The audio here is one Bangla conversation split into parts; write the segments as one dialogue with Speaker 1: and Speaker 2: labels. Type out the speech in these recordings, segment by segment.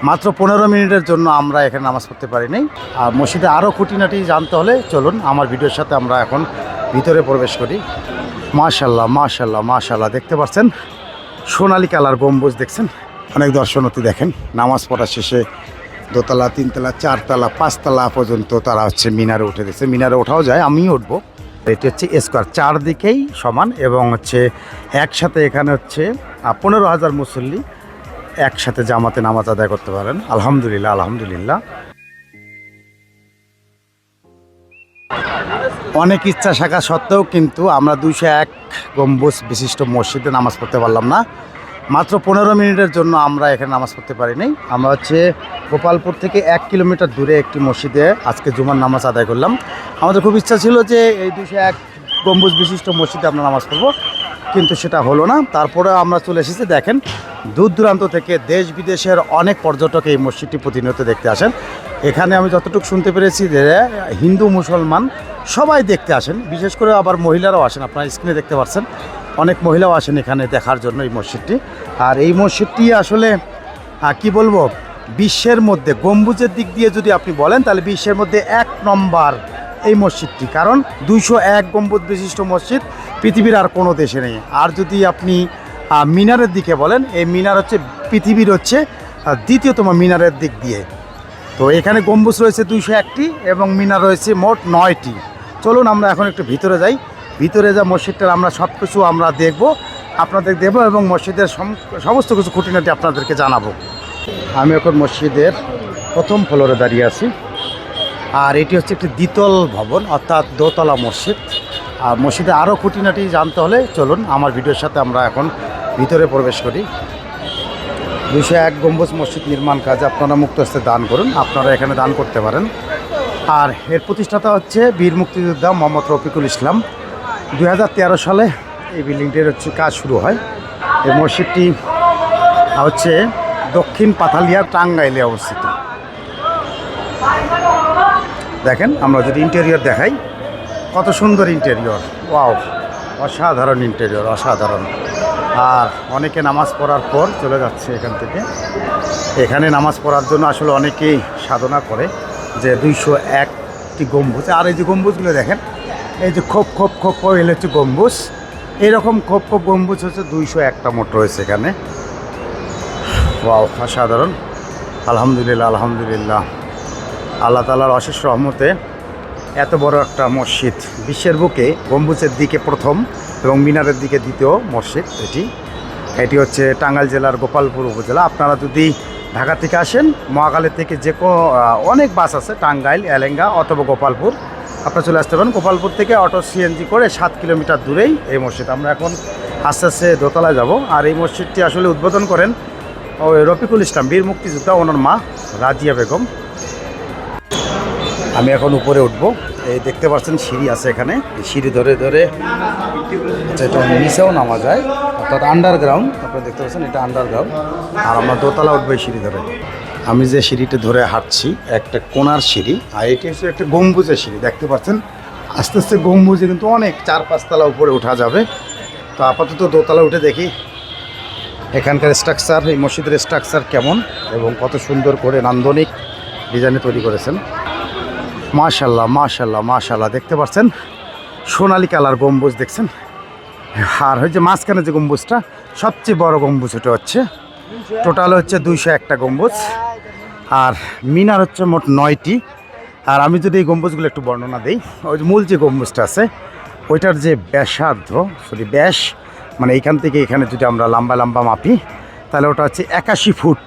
Speaker 1: মাত্র 15 মিনিটের জন্য আমরা এখানে নামাজ পড়তে পারি নাই। আর মসজিদে আরও খুঁটিনাটি জানতে হলে চলুন আমার ভিডিওর সাথে আমরা এখন ভিতরে প্রবেশ করি। মাশাল্লাহ মাশাল্লাহ মাশাল্লাহ, দেখতে পাচ্ছেন সোনালী কালার গম্বুজ দেখছেন। অনেক দর্শনার্থী দেখেন নামাজ পড়া শেষে দোতলা, তিনতলা, চারতলা, পাঁচতলা পর্যন্ত তারা হচ্ছে মিনারে উঠে দিচ্ছে। মিনারে ওঠাও যায়, আমিও উঠবো। এটি হচ্ছে স্কোয়ার, চারদিকেই সমান এবং হচ্ছে একসাথে এখানে হচ্ছে 15,000 মুসল্লি একসাথে জামাতে নামাজ আদায় করতে পারেন। আলহামদুলিল্লাহ আলহামদুলিল্লাহ। অনেক ইচ্ছা থাকা সত্ত্বেও কিন্তু আমরা 201 গম্বুজ বিশিষ্ট মসজিদে নামাজ পড়তে পারলাম না। মাত্র 15 মিনিটের জন্য আমরা এখানে নামাজ পড়তে পারি নাই। আমরা হচ্ছে গোপালপুর থেকে 1 কিলোমিটার দূরে একটি মসজিদে আজকে জুমার নামাজ আদায় করলাম। আমাদের খুব ইচ্ছা ছিল যে এই 201 গম্বুজ বিশিষ্ট মসজিদে আমরা নামাজ পড়বো, কিন্তু সেটা হলো না। তারপরে আমরা চলে এসেছি। দেখেন দূর দূরান্ত থেকে দেশ বিদেশের অনেক পর্যটক এই মসজিদটি প্রতিনিয়ত দেখতে আসেন। এখানে আমি যতটুকু শুনতে পেরেছি যে হিন্দু মুসলমান সবাই দেখতে আসেন, বিশেষ করে আবার মহিলারাও আসেন। আপনারা স্ক্রিনে দেখতে পাচ্ছেন অনেক মহিলাও আসেন এখানে দেখার জন্য এই মসজিদটি। আর এই মসজিদটি আসলে কি বলবো, বিশ্বের মধ্যে গম্বুজের দিক দিয়ে যদি আপনি বলেন তাহলে বিশ্বের মধ্যে 1 নম্বর এই মসজিদটি। কারণ 201 গম্বুজ বিশিষ্ট মসজিদ পৃথিবীর আর কোনো দেশে নেই। আর যদি আপনি মিনারের দিকে বলেন, এই মিনার হচ্ছে পৃথিবীর হচ্ছে দ্বিতীয়তম মিনারের দিক দিয়ে। তো এখানে গম্বুজ রয়েছে 201টি এবং মিনার রয়েছে মোট 9টি। চলুন আমরা এখন একটু ভিতরে যাই। ভিতরে যা মসজিদটার আমরা সব কিছু আমরা দেখব, আপনাদের দেব এবং মসজিদের সমস্ত কিছু খুঁটিনাটি আপনাদেরকে জানাবো। আমি এখন মসজিদের প্রথম ফ্লোরে দাঁড়িয়ে আছি। আর এটি হচ্ছে একটি দ্বিতল ভবন, অর্থাৎ দোতলা মসজিদ। আর মসজিদে আরও খুঁটিনাটি জানতে হলে চলুন আমার ভিডিওর সাথে আমরা এখন ভিতরে প্রবেশ করি। 201 গম্বুজ মসজিদ নির্মাণ কাজে আপনারা মুক্ত হস্তে দান করুন, আপনারা এখানে দান করতে পারেন। আর এর প্রতিষ্ঠাতা হচ্ছে বীর মুক্তিযোদ্ধা মোহাম্মদ রফিকুল ইসলাম। 2013 সালে এই বিল্ডিংটির হচ্ছে কাজ শুরু হয়। এই মসজিদটি হচ্ছে দক্ষিণ পাথালিয়া, টাঙ্গাইলে অবস্থিত। দেখেন আমরা যদি ইন্টেরিয়র দেখাই, কত সুন্দর ইন্টেরিয়র, ওয়াও, অসাধারণ ইন্টেরিয়র, অসাধারণ। আর অনেকে নামাজ পড়ার পর চলে যাচ্ছে এখান থেকে। এখানে নামাজ পড়ার জন্য আসলে অনেকেই সাধনা করে যে 201টি গম্বুজ। আর এই যে গম্বুজগুলো দেখেন, এই যে খোপ খোপ খোপ এলে হচ্ছে গম্বুজ, এইরকম খোপ খোপ গম্বুজ হচ্ছে 201টা মোট রয়েছে এখানে। ওয়াও, অসাধারণ। আলহামদুলিল্লাহ আলহামদুলিল্লাহ। আল্লাহ তাআলার অশেষ রহমতে এত বড় একটা মসজিদ, বিশ্বের বুকে গম্বুজের দিকে প্রথম এবং মিনারের দিকে দ্বিতীয় মসজিদ এটি হচ্ছে টাঙ্গাইল জেলার গোপালপুর উপজেলা। আপনারা যদি ঢাকা থেকে আসেন, মহাখালী থেকে অনেক বাস আছে, টাঙ্গাইল, এলেঙ্গা অথবা গোপালপুর, আপনারা চলে আসতে পারেন। গোপালপুর থেকে অটো সিএনজি করে 7 কিলোমিটার দূরেই এই মসজিদ। আমরা এখন আস্তে আস্তে দোতলায় যাব। আর এই মসজিদটি আসলে উদ্বোধন করেন রফিকুল ইসলাম, বীর মুক্তিযোদ্ধা, ওনার মা রাজিয়া বেগম। আমি এখন উপরে উঠব। এই দেখতে পাচ্ছেন সিঁড়ি আছে এখানে, সিঁড়ি ধরে ধরে এটা নিচেও নামা যায়, অর্থাৎ আন্ডারগ্রাউন্ড। আপনারা দেখতে পাচ্ছেন এটা আন্ডারগ্রাউন্ড। আর আমরা দোতলা উঠবো এই সিঁড়ি ধরে। আমি যে সিঁড়িটা ধরে হাঁটছি একটা কোণার সিঁড়ি, আর এটি হচ্ছে একটা গম্বুজের সিঁড়ি। দেখতে পাচ্ছেন আস্তে আস্তে গম্বুজে কিন্তু অনেক 4-5 তলা উপরে ওঠা যাবে। তো আপাতত দোতলা উঠে দেখি এখানকার স্ট্রাকচার, এই মসজিদের স্ট্রাকচার কেমন এবং কত সুন্দর করে নান্দনিক ডিজাইনে তৈরি করেছেন। মাশাল্লাহ মাশাল্লাহ মাশাল্লাহ, দেখতে পাচ্ছেন সোনালী কালার গম্বুজ দেখছেন। আর হচ্ছে মাঝখানে যে গম্বুজটা সবচেয়ে বড় গম্বুজ, এটা হচ্ছে টোটাল হচ্ছে 201টা গম্বুজ। আর মিনার হচ্ছে মোট 9টি। আর আমি যদি এই গম্বুজগুলো একটু বর্ণনা দিই, ওই মূল যে গম্বুজটা আছে ওইটার যে ব্যাসার্ধ, ব্যাস মানে এইখান থেকে এখানে যদি আমরা লম্বা লম্বা মাপি তাহলে ওটা হচ্ছে 81 ফুট,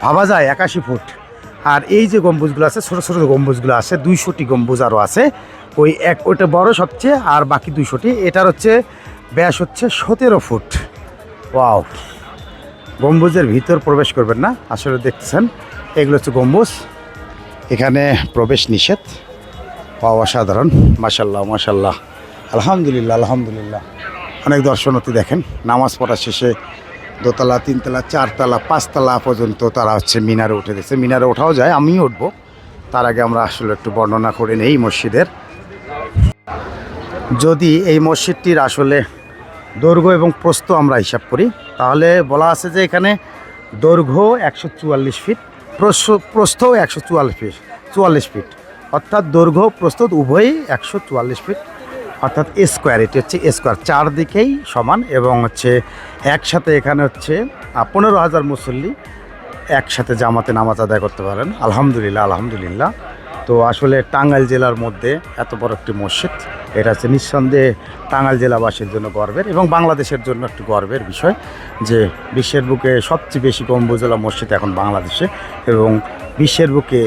Speaker 1: ভাবা যায় 81 ফুট। আর এই যে গম্বুজগুলো আছে, ছোটো ছোটো গম্বুজগুলো আছে, 200টি গম্বুজ আরও আছে। ওইটা বড় সবচেয়ে, আর বাকি 200টি। এটার হচ্ছে ব্যাস হচ্ছে 17 ফুট। ওয়াও, গম্বুজের ভিতর প্রবেশ করবেন না, আসলে দেখছেন এগুলো হচ্ছে গম্বুজ, এখানে প্রবেশ নিষেধ। ওয়াও, অসাধারণ, মাশাল্লাহ মাশাল্লাহ, আলহামদুলিল্লাহ আলহামদুলিল্লাহ। অনেক দর্শনার্থী দেখেন নামাজ পড়া শেষে দোতলা, তিনতলা, চারতলা, পাঁচতলা পর্যন্ত তারা হচ্ছে মিনারে উঠে দিচ্ছে। মিনারে ওঠাও যায়, আমিও উঠবো। তার আগে আমরা আসলে একটু বর্ণনা করে নেই মসজিদের। যদি এই মসজিদটির আসলে দৈর্ঘ্য এবং প্রস্থ আমরা হিসাব করি তাহলে বলা আছে যে এখানে দৈর্ঘ্য 144 ফিট প্রস্থও 144 ফিট, অর্থাৎ দৈর্ঘ্য প্রস্থ উভয়ই 144 ফিট, অর্থাৎ স্কোয়ার। এটি হচ্ছে স্কোয়ার, চারদিকেই সমান এবং হচ্ছে একসাথে এখানে হচ্ছে 15,000 মুসল্লি একসাথে জামাতে নামাজ আদায় করতে পারেন। আলহামদুলিল্লাহ, আলহামদুলিল্লাহ। তো আসলে টাঙ্গাইল জেলার মধ্যে এত বড় একটি মসজিদ, এটা হচ্ছে নিঃসন্দেহে টাঙ্গাইল জেলাবাসীর জন্য গর্বের এবং বাংলাদেশের জন্য একটি গর্বের বিষয় যে বিশ্বের বুকে সবচেয়ে বেশি গম্বুজওয়ালা মসজিদ এখন বাংলাদেশে, এবং বিশ্বের বুকে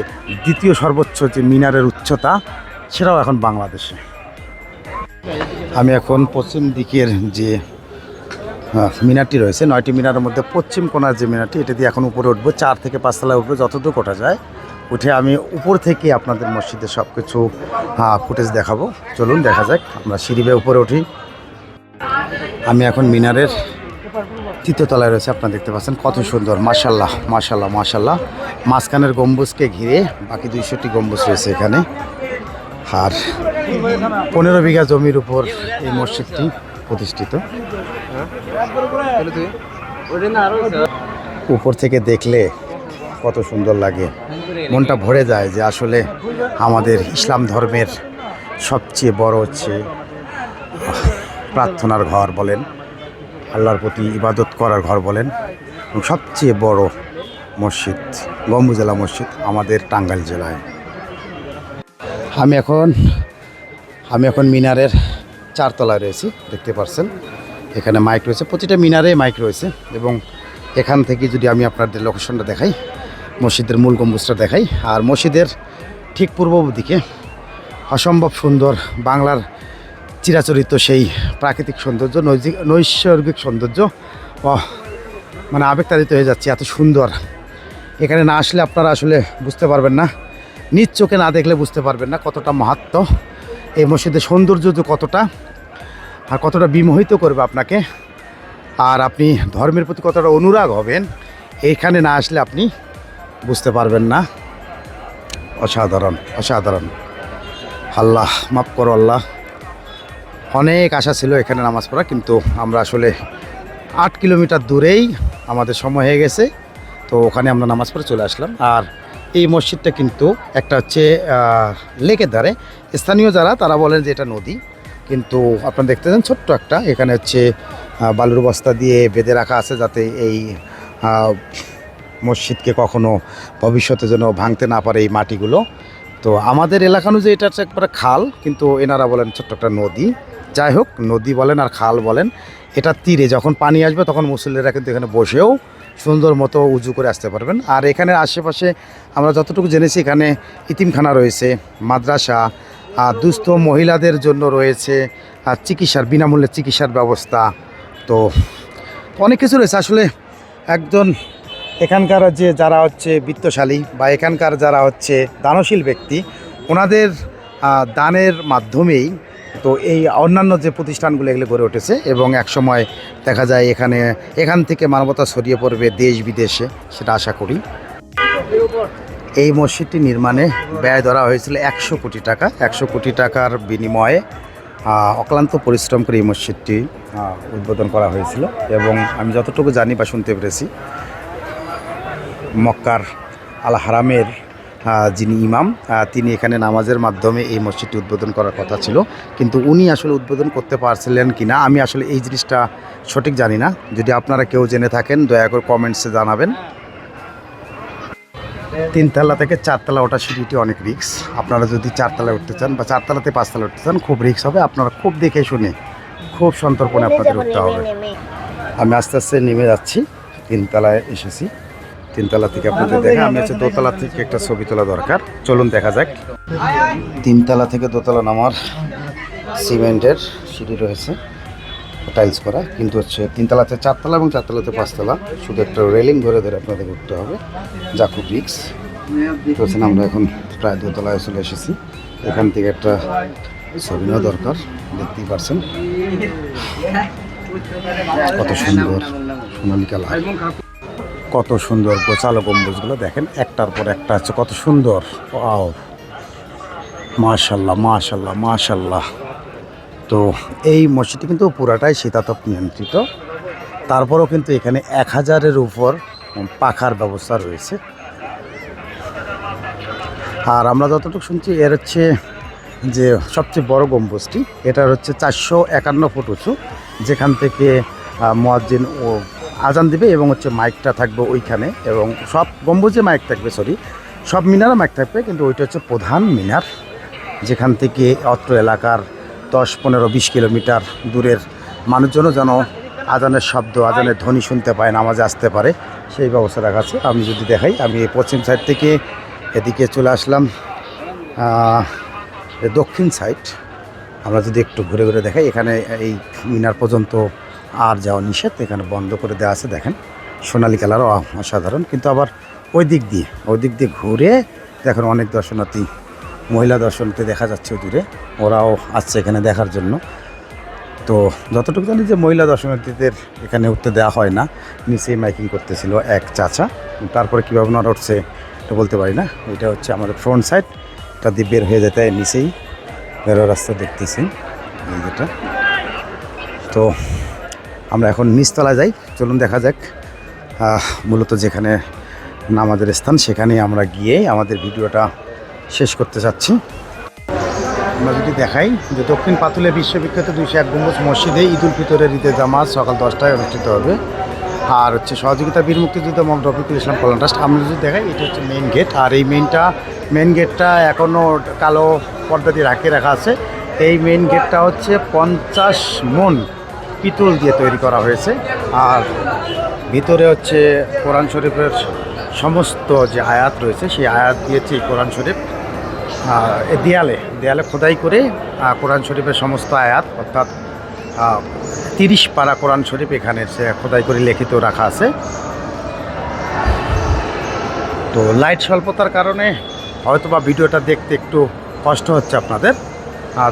Speaker 1: দ্বিতীয় সর্বোচ্চ যে মিনারের উচ্চতা সেটাও এখন বাংলাদেশে। আমি এখন পশ্চিম দিকের যে মিনারটি রয়েছে, 9টি মিনারের মধ্যে পশ্চিম কোণার যে মিনারটি, এটা দিয়ে এখন উপরে উঠবো, 4 থেকে 5 তলায় উঠবো, যতটুকু ওঠা যায়। উঠে আমি উপর থেকে আপনাদের মসজিদের সব কিছু ফুটেজ দেখাবো। চলুন দেখা যাক। আমরা সিঁড়ি বেয়ে উপরে উঠি। আমি এখন মিনারের 3য় তলায় রয়েছে, আপনারা দেখতে পাচ্ছেন কত সুন্দর, মাশাল্লাহ মাশাল্লাহ মাশাল্লাহ। মাঝখানের গম্বুজকে ঘিরে বাকি 200টি গম্বুজ রয়েছে এখানে। আর 15 বিঘা জমির উপর এই মসজিদটি প্রতিষ্ঠিত। উপর থেকে দেখলে কত সুন্দর লাগে, মনটা ভরে যায় যে আসলে আমাদের ইসলাম ধর্মের সবচেয়ে বড় হচ্ছে প্রার্থনার ঘর বলেন, আল্লাহর প্রতি ইবাদত করার ঘর বলেন, এবং সবচেয়ে বড় মসজিদ গম্বুজওয়ালা মসজিদ আমাদের টাঙ্গাইল জেলায়। আমি এখন মিনারের 4 তলায় রয়েছি, দেখতে পাচ্ছেন এখানে মাইক রয়েছে, প্রতিটা মিনারে মাইক রয়েছে। এবং এখান থেকে যদি আমি আপনাদের লোকেশনটা দেখাই, মসজিদের মূল গম্বুজটা দেখাই, আর মসজিদের ঠিক পূর্ব দিকে অসম্ভব সুন্দর বাংলার চিরাচরিত সেই প্রাকৃতিক সৌন্দর্য, নৈসর্গিক সৌন্দর্য, মানে আবেগতাড়িত হয়ে যাচ্ছে, এত সুন্দর। এখানে না আসলে আপনারা আসলে বুঝতে পারবেন না, নিজ চোখে না দেখলে বুঝতে পারবেন না কতটা মাহাত্ম্য এই মসজিদের সৌন্দর্য, যে কতটা আর কতটা বিমোহিত করবে আপনাকে, আর আপনি ধর্মের প্রতি কতটা অনুরাগ হবেন এইখানে না আসলে আপনি বুঝতে পারবেন না। অসাধারণ অসাধারণ। আল্লাহ মাফ করো আল্লাহ। অনেক আশা ছিল এখানে নামাজ পড়া, কিন্তু আমরা আসলে 8 কিলোমিটার দূরেই আমাদের সময় হয়ে গেছে, তো ওখানে আমরা নামাজ পড়ে চলে আসলাম। আর এই মসজিদটা কিন্তু একটা হচ্ছে লেকের ধারে, স্থানীয় যারা তারা বলেন যে এটা নদী, কিন্তু আপনারা দেখতে চান ছোট্ট একটা, এখানে হচ্ছে বালুর বস্তা দিয়ে বেঁধে রাখা আছে যাতে এই মসজিদকে কখনো ভবিষ্যতে যেন ভাঙতে না পারে এই মাটিগুলো। তো আমাদের এলাকা অনুযায়ী এটা হচ্ছে একবারে খাল, কিন্তু এনারা বলেন ছোট্ট একটা নদী। যাই হোক, নদী বলেন আর খাল বলেন, এটা তীরে যখন পানি আসবে তখন মুসল্লিরা কিন্তু এখানে বসেও সুন্দর মতো উজু করে আসতে পারবেন। আর এখানে আশেপাশে আমরা যতটুকু জেনেছি এখানে ইতিমখানা রয়েছে, মাদ্রাসা, দুস্থ মহিলাদের জন্য রয়েছে চিকিৎসার বিনামূল্যে চিকিৎসার ব্যবস্থা, তো অনেক কিছু রয়েছে। আসলে একজন এখানকার যে যারা হচ্ছে বিত্তশালী বা এখানকার যারা হচ্ছে দানশীল ব্যক্তি, ওনাদের দানের মাধ্যমেই তো এই অন্যান্য যে প্রতিষ্ঠানগুলো এগুলো গড়ে উঠেছে, এবং একসময় দেখা যায় এখান থেকে মানবতা ছড়িয়ে পড়বে দেশ বিদেশে, সেটা আশা করি। এই মসজিদটি নির্মাণে ব্যয় ধরা হয়েছিল 100 কোটি টাকা। 100 কোটি টাকার বিনিময়ে অক্লান্ত পরিশ্রম করে এই মসজিদটি উদ্বোধন করা হয়েছিল। এবং আমি যতটুকু জানি বা শুনতে পেরেছি, মক্কার আল হারামের যিনি ইমাম, তিনি এখানে নামাজের মাধ্যমে এই মসজিদটি উদ্বোধন করার কথা ছিল, কিন্তু উনি আসলে উদ্বোধন করতে পারছিলেন কি না আমি আসলে এই জিনিসটা সঠিক জানি না। যদি আপনারা কেউ জেনে থাকেন দয়া করে কমেন্টসে জানাবেন। 3 তলা থেকে 4 তলা ওঠা সিঁড়িটি অনেক রিস্ক। আপনারা যদি 4 তলায় উঠতে চান বা 4 তলাতে 5 তলায় উঠতে চান, খুব রিস্ক হবে। আপনারা খুব দেখে শুনে খুব সন্তর্পণে আপনাদের উঠতে হবে। আমি আস্তে আস্তে নেমে যাচ্ছি, 3 তলায় এসেছি। 3 তলা থেকে আপনাদের দেখা, আমি হচ্ছে 2 তলা থেকে একটা ছবি তোলা দরকার, চলুন দেখা যাক। 3 তলা থেকে 2 তলা নামার সিমেন্টের সিঁড়ি রয়েছে, টাইলস করা, কিন্তু হচ্ছে 3 তলাতে 4 তলা এবং 4 তলাতে 5 তলা শুধু একটা রেলিং ধরে ধরে আপনাদের উঠতে হবে, যা খুব রিস্ক। বলছেন আমরা এখন প্রায় 2 তলায় চলে এসেছি। এখান থেকে একটা ছবি নেওয়া দরকার, দেখতেই পারছেন কত সুন্দর সোনালী কালার, কত সুন্দর গোছালো গম্বুজগুলো দেখেন, একটার পর একটা হচ্ছে কত সুন্দর। ওয়াও, মাশাল্লাহ মাশাল্লাহ মাশাল্লাহ। তো এই মসজিদটি কিন্তু পুরাটাই শীতাতপ নিয়ন্ত্রিত, তারপরেও কিন্তু এখানে 1000-এর উপর পাখার ব্যবস্থা রয়েছে। আর আমরা যতটুকু শুনছি এর হচ্ছে যে সবচেয়ে বড় গম্বুজটি, এটার হচ্ছে 451 ফুট উঁচু, যেখান থেকে মুয়াজ্জিন ও আজান দিবে এবং হচ্ছে মাইকটা থাকবে ওইখানে, এবং সব গম্বুজে মাইক থাকবে, সব মিনারে মাইক থাকবে, কিন্তু ওইটা হচ্ছে প্রধান মিনার, যেখান থেকে অত্র এলাকার 10, 15, 20 কিলোমিটার দূরের মানুষজনও যেন আজানের শব্দ, আজানের ধ্বনি শুনতে পায়, নামাজে আসতে পারে, সেই ব্যবস্থা রাখা আছে। আমি যদি দেখাই, আমি এই পশ্চিম সাইড থেকে এদিকে চলে আসলাম দক্ষিণ সাইড। আমরা যদি একটু ঘুরে ঘুরে দেখাই, এখানে এই মিনার পর্যন্ত আর যাওয়া নিষেধ, এখানে বন্ধ করে দেওয়া আছে। দেখেন সোনালী কালারও অসাধারণ, কিন্তু আবার ওই দিক দিয়ে ঘুরে দেখেন অনেক দর্শনার্থী, মহিলা দর্শনার্থী দেখা যাচ্ছে দূরে, ওরাও আসছে এখানে দেখার জন্য। তো যতটুকু জানি যে মহিলা দর্শনার্থীদের এখানে উঠতে দেওয়া হয় না, নিচেই মাইকিং করতেছিল এক চাচা, তারপরে কীভাবে ওনারা উঠছে এটা বলতে পারি না। এটা হচ্ছে আমাদের ফ্রন্ট সাইড, এটা দিয়ে বের হয়ে যেতে নিচেই বেরোর রাস্তা দেখতেছি যেটা। তো আমরা এখন নিচতলায় যাই, চলুন দেখা যাক মূলত যেখানে নামাজের স্থান, সেখানে আমরা গিয়ে আমাদের ভিডিওটা শেষ করতে চাচ্ছি। আমরা যদি দেখাই যে দক্ষিণ পাতুলে বিশ্ববিখ্যাত 201 গম্বুজ মসজিদে ঈদুল ফিতরের ঈদের জামাত সকাল 10টায় অনুষ্ঠিত হবে। আর হচ্ছে সহযোগিতা বীর মুক্তিযুদ্ধ মোহাম্মদ রফিকুল ইসলাম কল্যাণ ট্রাস্ট। আমরা যদি দেখাই, এটা হচ্ছে মেইন গেট, আর এই মেইন গেটটা এখনও কালো পর্দা দিয়ে রাখা আছে। এই মেইন গেটটা হচ্ছে 50 মণ পিতল দিয়ে তৈরি করা হয়েছে, আর ভিতরে হচ্ছে কোরআন শরীফের সমস্ত যে আয়াত রয়েছে সেই আয়াত দিয়েছে এই কোরআন শরীফ। দেয়ালে খোদাই করে কোরআন শরীফের সমস্ত আয়াত, অর্থাৎ 30 পারা কোরআন শরীফ এখানে সে খোদাই করে লিখিত রাখা আছে। তো লাইট স্বল্পতার কারণে হয়তোবা ভিডিওটা দেখতে একটু কষ্ট হচ্ছে আপনাদের,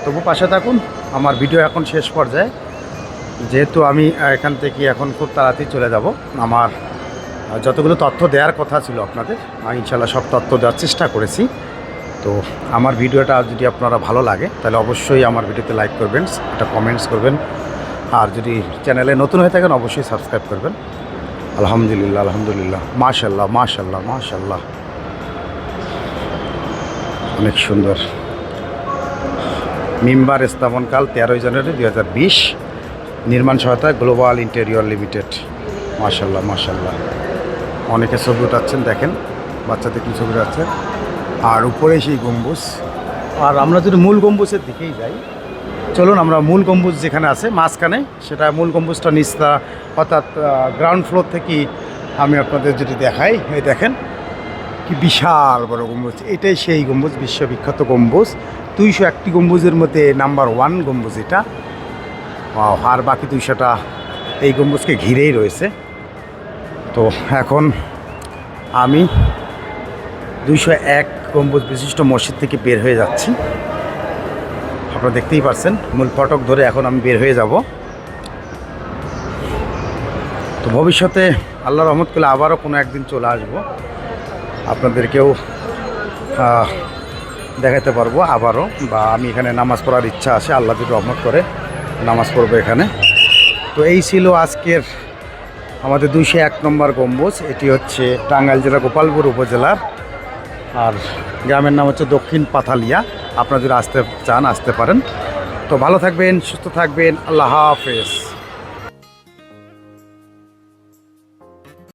Speaker 1: তবু পাশে থাকুন। আমার ভিডিও এখন শেষ পর্যায়ে, যেহেতু আমি এখান থেকে এখন খুব তাড়াতাড়ি চলে যাব। আমার যতগুলো তথ্য দেওয়ার কথা ছিল আপনাদের, ইনশাল্লাহ সব তথ্য দেওয়ার চেষ্টা করেছি। তো আমার ভিডিওটা যদি আপনারা ভালো লাগে তাহলে অবশ্যই আমার ভিডিওতে লাইক করবেন, একটা কমেন্টস করবেন, আর যদি চ্যানেলে নতুন হয়ে থাকেন অবশ্যই সাবস্ক্রাইব করবেন। আলহামদুলিল্লাহ, মাশাল্লাহ, অনেক সুন্দর। মিম্বার স্থাপনকাল 13 জানুয়ারি 2020। নির্মাণ সহায়তা গ্লোবাল ইন্টেরিয়র লিমিটেড। মাশাল্লাহ, অনেকে ছবি উঠাচ্ছেন, দেখেন বাচ্চাদের কি ছবি উঠাচ্ছেন, আর উপরে সেই গম্বুজ। আর আমরা যদি মূল গম্বুজের দিকেই যাই, চলুন আমরা মূল গম্বুজ যেখানে আছে মাঝখানে, সেটা মূল গম্বুজটা নিচটা, অর্থাৎ গ্রাউন্ড ফ্লোর থেকেই আমি আপনাদের যদি দেখাই, এই দেখেন কি বিশাল বড় গম্বুজ। এটাই সেই গম্বুজ, বিশ্ববিখ্যাত গম্বুজ। 201টি গম্বুজের মধ্যে নাম্বার 1 গম্বুজ এটা। আর বাকি 200টা এই গম্বুজকে ঘিরেই রয়েছে। তো এখন আমি 201 গম্বুজ বিশিষ্ট মসজিদ থেকে বের হয়ে যাচ্ছি। আপনারা দেখতেই পাচ্ছেন, মূল ফটক ধরে এখন আমি বের হয়ে যাব। তো ভবিষ্যতে আল্লাহর রহমত করলে আবারও কোনো একদিন চলে আসবো, আপনাদেরকেও দেখাতে পারবো আবারও, বা আমি এখানে নামাজ পড়ার ইচ্ছা আছে, আল্লাহ যদি রহমত করে নামাজ পড়বো এখানে। তো এই ছিল আজকের আমাদের 201 নম্বর গম্বুজ। এটি হচ্ছে টাঙ্গাইল জেলা গোপালপুর উপজেলার, আর গ্রামের নাম হচ্ছে দক্ষিণ পাথালিয়া। আপনারা যদি আসতে চান আসতে পারেন। তো ভালো থাকবেন, সুস্থ থাকবেন, আল্লাহ হাফেজ।